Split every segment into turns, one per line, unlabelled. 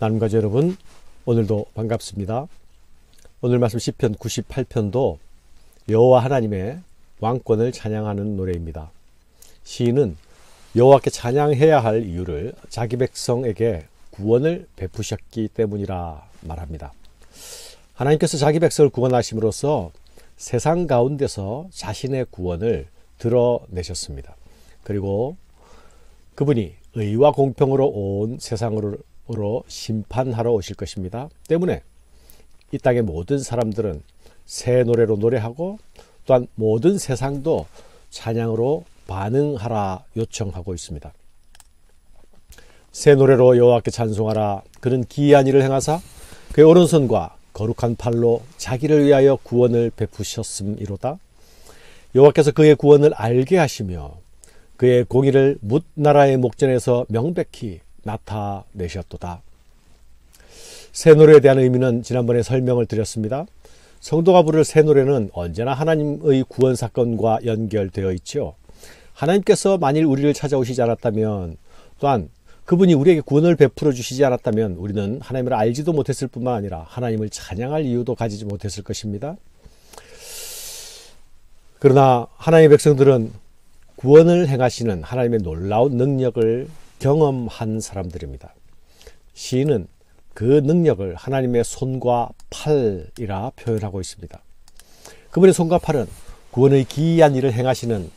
나눔가족 여러분, 오늘도 반갑습니다. 오늘 말씀 시편 98편도 여호와 하나님의 왕권을 찬양하는 노래입니다. 시인은 여호와께 찬양해야 할 이유를 자기 백성에게 구원을 베푸셨기 때문이라 말합니다. 하나님께서 자기 백성을 구원하심으로써 세상 가운데서 자신의 구원을 드러내셨습니다. 그리고 그분이 의와 공평으로 온 세상으로 심판하러 오실 것입니다. 때문에 이 땅의 모든 사람들은 새 노래로 노래하고 또한 모든 세상도 찬양으로 반응하라 요청하고 있습니다. 새 노래로 여호와께 찬송하라. 그는 기이한 일을 행하사 그의 오른손과 거룩한 팔로 자기를 위하여 구원을 베푸셨음이로다. 여호와께서 그의 구원을 알게 하시며 그의 공의를 뭇 나라의 목전에서 명백히 나타내셨도다. 새 노래에 대한 의미는 지난번에 설명을 드렸습니다. 성도가 부를 새 노래는 언제나 하나님의 구원 사건과 연결되어 있죠. 하나님께서 만일 우리를 찾아오시지 않았다면, 또한 그분이 우리에게 구원을 베풀어 주시지 않았다면 우리는 하나님을 알지도 못했을 뿐만 아니라 하나님을 찬양할 이유도 가지지 못했을 것입니다. 그러나 하나님의 백성들은 구원을 행하시는 하나님의 놀라운 능력을 경험한 사람들입니다. 시인은 그 능력을 하나님의 손과 팔이라 표현하고 있습니다. 그분의 손과 팔은 구원의 기이한 일을 행하시는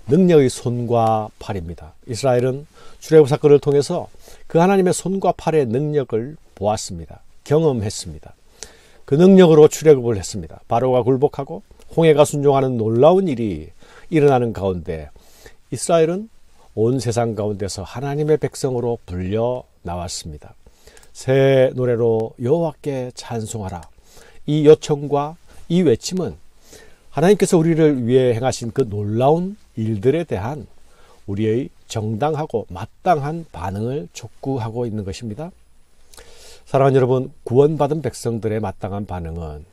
능력의 손과 팔입니다. 이스라엘은 출애굽 사건을 통해서 그 하나님의 손과 팔의 능력을 보았습니다. 경험했습니다. 그 능력으로 출애굽을 했습니다. 바로가 굴복하고 홍해가 순종하는 놀라운 일이 일어나는 가운데 이스라엘은 온 세상 가운데서 하나님의 백성으로 불려 나왔습니다. 새 노래로 여호와께 찬송하라. 이 요청과 이 외침은 하나님께서 우리를 위해 행하신 그 놀라운 일들에 대한 우리의 정당하고 마땅한 반응을 촉구하고 있는 것입니다. 사랑하는 여러분, 구원받은 백성들의 마땅한 반응은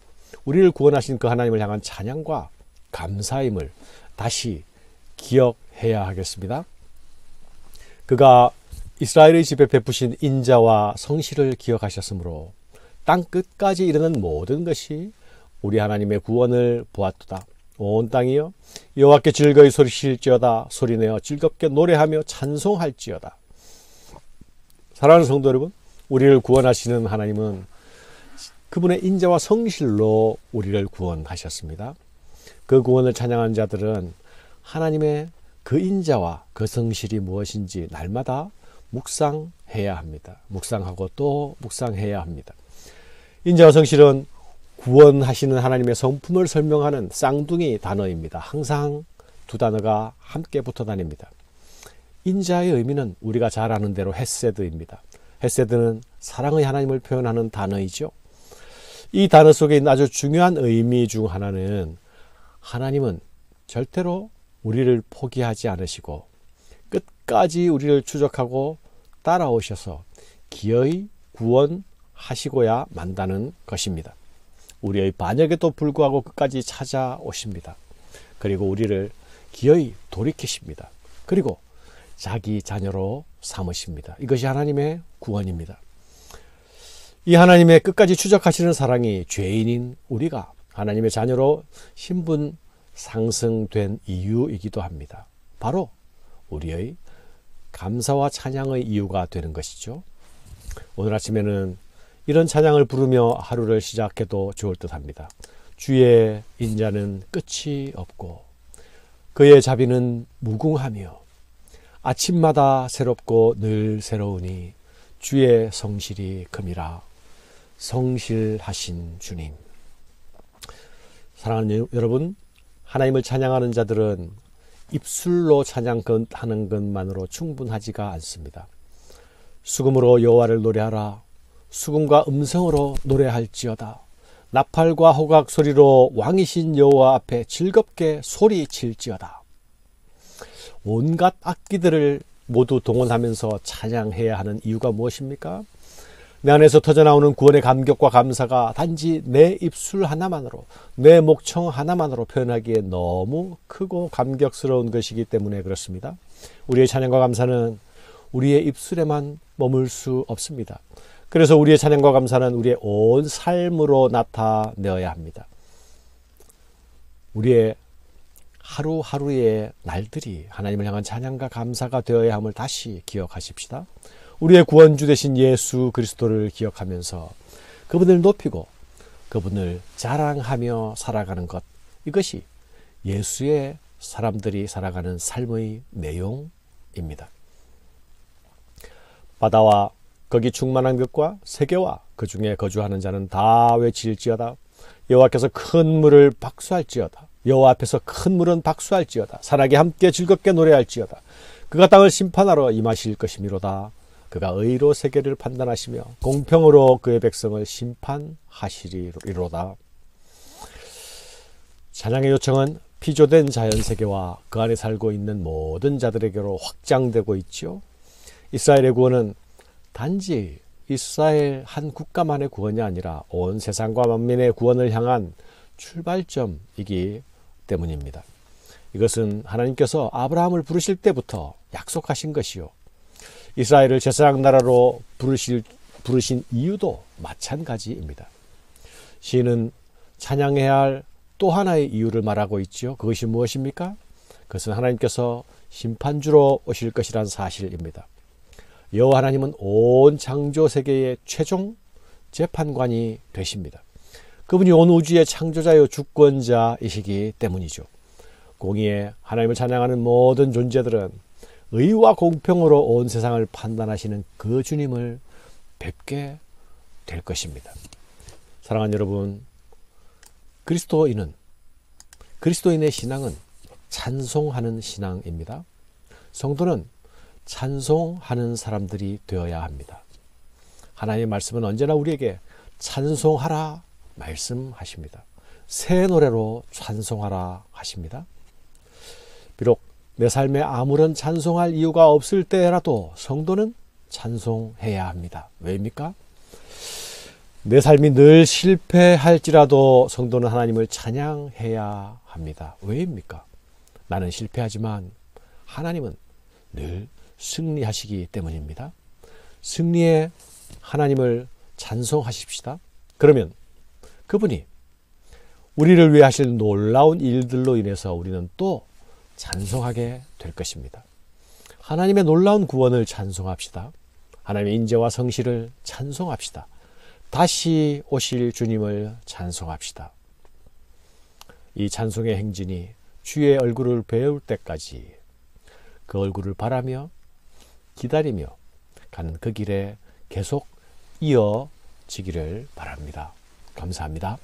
우리를 구원하신 그 하나님을 향한 찬양과 감사임을 다시 기억해야 하겠습니다. 그가 이스라엘의 집에 베푸신 인자와 성실을 기억하셨으므로 땅 끝까지 이르는 모든 것이 우리 하나님의 구원을 보았도다. 온 땅이여 여호와께 즐거이 소리칠지어다. 소리내어 즐겁게 노래하며 찬송할지어다. 사랑하는 성도 여러분, 우리를 구원하시는 하나님은 그분의 인자와 성실로 우리를 구원하셨습니다. 그 구원을 찬양한 자들은 하나님의 그 인자와 그 성실이 무엇인지 날마다 묵상해야 합니다. 묵상하고 또 묵상해야 합니다. 인자와 성실은 구원하시는 하나님의 성품을 설명하는 쌍둥이 단어입니다. 항상 두 단어가 함께 붙어 다닙니다. 인자의 의미는 우리가 잘 아는 대로 헤세드입니다. 헤세드는 사랑의 하나님을 표현하는 단어이죠. 이 단어 속에 있는 아주 중요한 의미 중 하나는 하나님은 절대로 우리를 포기하지 않으시고 끝까지 우리를 추적하고 따라오셔서 기어이 구원하시고야 만다는 것입니다. 우리의 반역에도 불구하고 끝까지 찾아오십니다. 그리고 우리를 기어이 돌이키십니다. 그리고 자기 자녀로 삼으십니다. 이것이 하나님의 구원입니다. 이 하나님의 끝까지 추적하시는 사랑이 죄인인 우리가 하나님의 자녀로 신분 상승된 이유이기도 합니다. 바로 우리의 감사와 찬양의 이유가 되는 것이죠. 오늘 아침에는 이런 찬양을 부르며 하루를 시작해도 좋을 듯 합니다. 주의 인자는 끝이 없고 그의 자비는 무궁하며 아침마다 새롭고 늘 새로우니 주의 성실이 큼이라. 성실하신 주님. 사랑하는 여러분, 하나님을 찬양하는 자들은 입술로 찬양하는 것만으로 충분하지가 않습니다. 수금으로 여호와를 노래하라. 수금과 음성으로 노래할지어다. 나팔과 호각 소리로 왕이신 여호와 앞에 즐겁게 소리칠지어다. 온갖 악기들을 모두 동원하면서 찬양해야 하는 이유가 무엇입니까? 내 안에서 터져나오는 구원의 감격과 감사가 단지 내 입술 하나만으로, 내 목청 하나만으로 표현하기에 너무 크고 감격스러운 것이기 때문에 그렇습니다. 우리의 찬양과 감사는 우리의 입술에만 머물 수 없습니다. 그래서 우리의 찬양과 감사는 우리의 온 삶으로 나타내어야 합니다. 우리의 하루하루의 날들이 하나님을 향한 찬양과 감사가 되어야 함을 다시 기억하십시다. 우리의 구원주 되신 예수 그리스도를 기억하면서 그분을 높이고 그분을 자랑하며 살아가는 것, 이것이 예수의 사람들이 살아가는 삶의 내용입니다. 바다와 거기 충만한 것과 세계와 그 중에 거주하는 자는 다 외칠지어다. 여호와께서 큰 물을 박수할지어다. 여호와 앞에서 큰 물은 박수할지어다. 산악이 함께 즐겁게 노래할지어다. 그가 땅을 심판하러 임하실 것이미로다. 그가 의로 세계를 판단하시며 공평으로 그의 백성을 심판하시리로다. 찬양의 요청은 피조된 자연세계와 그 안에 살고 있는 모든 자들에게로 확장되고 있죠. 이스라엘의 구원은 단지 이스라엘 한 국가만의 구원이 아니라 온 세상과 만민의 구원을 향한 출발점이기 때문입니다. 이것은 하나님께서 아브라함을 부르실 때부터 약속하신 것이요, 이스라엘을 제사장 나라로 부르신 이유도 마찬가지입니다. 시인은 찬양해야 할 또 하나의 이유를 말하고 있죠. 그것이 무엇입니까? 그것은 하나님께서 심판주로 오실 것이란 사실입니다. 여호와 하나님은 온 창조 세계의 최종 재판관이 되십니다. 그분이 온 우주의 창조자요 주권자이시기 때문이죠. 공의에 하나님을 찬양하는 모든 존재들은 의와 공평으로 온 세상을 판단하시는 그 주님을 뵙게 될 것입니다. 사랑하는 여러분, 그리스도인의 신앙은 찬송하는 신앙입니다. 성도는 찬송하는 사람들이 되어야 합니다. 하나님의 말씀은 언제나 우리에게 찬송하라 말씀하십니다. 새 노래로 찬송하라 하십니다. 비록 내 삶에 아무런 찬송할 이유가 없을 때라도 성도는 찬송해야 합니다. 왜입니까? 내 삶이 늘 실패할지라도 성도는 하나님을 찬양해야 합니다. 왜입니까? 나는 실패하지만 하나님은 늘 승리하시기 때문입니다. 승리의 하나님을 찬송하십시다. 그러면 그분이 우리를 위해 하실 놀라운 일들로 인해서 우리는 또 찬송하게 될 것입니다. 하나님의 놀라운 구원을 찬송합시다. 하나님의 인재와 성실을 찬송합시다. 다시 오실 주님을 찬송합시다. 이 찬송의 행진이 주의 얼굴을 배울 때까지 그 얼굴을 바라며 기다리며 가는 그 길에 계속 이어지기를 바랍니다. 감사합니다.